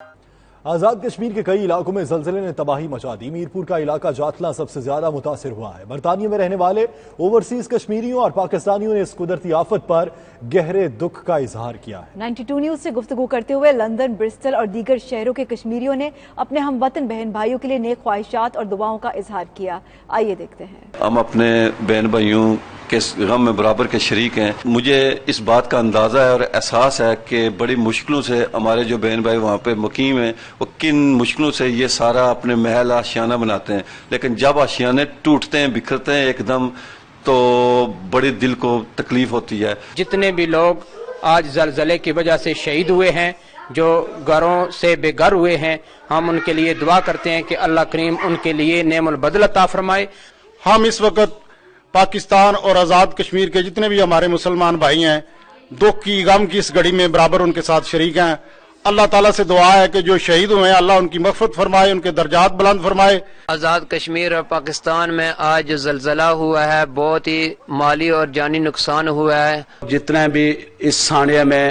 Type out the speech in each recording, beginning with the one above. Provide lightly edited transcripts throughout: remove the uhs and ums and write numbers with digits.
آزاد کشمیر کے کئی علاقوں میں زلزلے نے تباہی مچا دی۔ میرپور کا علاقہ جاتلاں سب سے زیادہ متاثر ہوا ہے۔ برطانیہ میں رہنے والے اوورسیز کشمیریوں اور پاکستانیوں نے اس قدرتی آفت پر گہرے دکھ کا اظہار کیا ہے۔ 92 نیوز سے گفتگو کرتے ہوئے لندن، برسٹل اور دیگر شہروں کے کشمیریوں نے اپنے ہم وطن بہن بھائیوں کے لیے نیک خواہشات اور دعاؤں کا اظہار کیا۔ آئیے دیکھتے ہیں۔ ہم اپنے بہن بھائیوں کے غم میں برابر کے شریک ہیں۔ مجھے اس بات کا اندازہ ہے اور احساس ہے کہ بڑی مشکلوں سے ہمارے جو بہن بھائی وہاں پہ مقیم ہیں وہ کن مشکلوں سے یہ سارا اپنے محل آشیانہ بناتے ہیں، لیکن جب آشیانے ٹوٹتے ہیں، بکھرتے ہیں ایک دم، تو بڑی دل کو تکلیف ہوتی ہے۔ جتنے بھی لوگ آج زلزلے کی وجہ سے شہید ہوئے ہیں، جو گھروں سے بے گھر ہوئے ہیں، ہم ان کے لیے دعا کرتے ہیں کہ اللہ کریم ان کے لیے نعم البدل عطا فرمائے۔ ہم اس وقت پاکستان اور آزاد کشمیر کے جتنے بھی ہمارے مسلمان بھائی ہیں، دکھ کی غم کی اس گھڑی میں برابر ان کے ساتھ شریک ہیں۔ اللہ تعالیٰ سے دعا ہے کہ جو شہید ہوئے ہیں اللہ ان کی مغفرت فرمائے، ان کے درجات بلند فرمائے۔ آزاد کشمیر اور پاکستان میں آج جو زلزلہ ہوا ہے بہت ہی مالی اور جانی نقصان ہوا ہے۔ جتنے بھی اس سانحے میں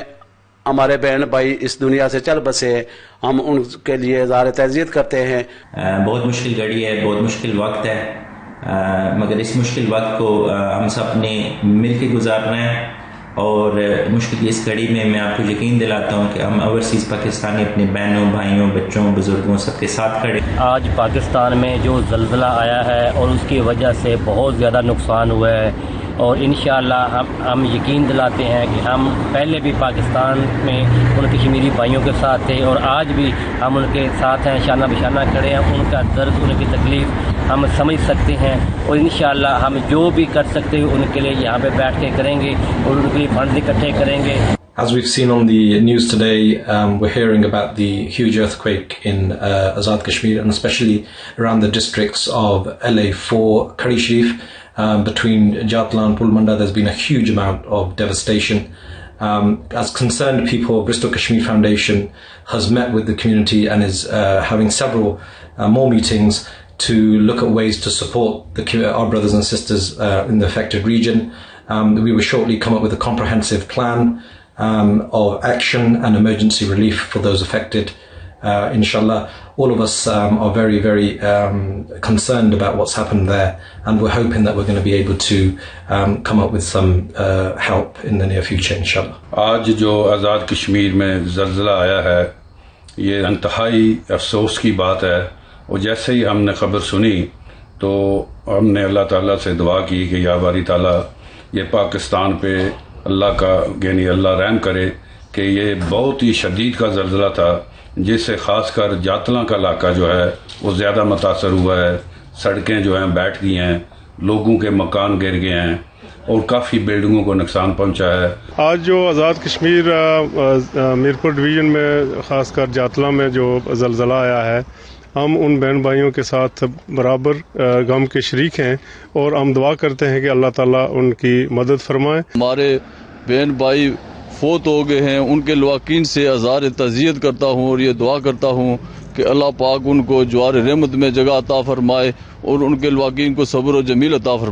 ہمارے بہن بھائی اس دنیا سے چل بسے ہیں، ہم ان کے لیے اظہار تعزیت کرتے ہیں۔ بہت مشکل گھڑی ہے، بہت مشکل وقت ہے، مگر اس مشکل وقت کو ہم سب نے مل کے گزارنا ہے، اور مشکل کی اس گھڑی میں آپ کو یقین دلاتا ہوں کہ ہم اوورسیز پاکستانی اپنے بہنوں، بھائیوں، بچوں، بزرگوں سب کے ساتھ کھڑے۔ آج پاکستان میں جو زلزلہ آیا ہے اور اس کی وجہ سے بہت زیادہ نقصان ہوا ہے، اور انشاءاللہ ہم یقین دلاتے ہیں کہ ہم پہلے بھی پاکستان میں ان کشمیری بھائیوں کے ساتھ تھے اور آج بھی ہم ان کے ساتھ ہیں، شانہ بشانہ کھڑے ہیں۔ ان کا درد، ان کی تکلیف ہم سمجھ سکتے ہیں، اور انشاءاللہ ہم جو بھی کر سکتے ہیں ان کے لیے یہاں پہ بیٹھ کے کریں گے اور ان کے لیے فنڈز اکٹھے کریں گے۔ As we've seen on the news today, we're hearing about the huge earthquake in Azad Kashmir, and especially around the districts of LA4, Khari Sharif, between Jatlan and Pulmanda. There's been a huge amount of devastation. As concerned people, Bristol Kashmir Foundation has met with the community and is having several more meetings to look at ways to support our brothers and sisters in the affected region. We will shortly come up with a comprehensive plan of action and emergency relief for those affected. Inshallah, all of us are very, very concerned about what's happened there, and we're hoping that we're going to be able to come up with some help in the near future, inshallah. آج جو آزاد کشمیر میں زلزلہ آیا ہے یہ انتہائی افسوس کی بات ہے، اور جیسے ہی ہم نے خبر سنی تو ہم نے اللہ تعالیٰ سے دعا کی کہ یا باری تعالیٰ یہ پاکستان پہ اللہ کا یعنی اللہ رحم کرے، کہ یہ بہت ہی شدید کا زلزلہ تھا جس سے خاص کر جاتلاں کا علاقہ جو ہے وہ زیادہ متاثر ہوا ہے۔ سڑکیں جو ہیں بیٹھ گئی ہیں، لوگوں کے مکان گر گئے ہیں اور کافی بلڈنگوں کو نقصان پہنچا ہے۔ آج جو آزاد کشمیر میرپور ڈویژن میں خاص کر جاتلاں میں جو زلزلہ آیا ہے، ہم ان بہن بھائیوں کے ساتھ برابر غم کے شریک ہیں، اور ہم دعا کرتے ہیں کہ اللہ تعالیٰ ان کی مدد فرمائے۔ ہمارے بہن بھائی فوت ہو گئے ہیں، ان کے لواقین سے اظہار تعزیت کرتا ہوں اور یہ دعا کرتا ہوں کہ اللہ پاک ان کو جوار رحمت میں جگہ عطا فرمائے اور ان کے لواقین کو صبر و جمیل عطا فرمائے۔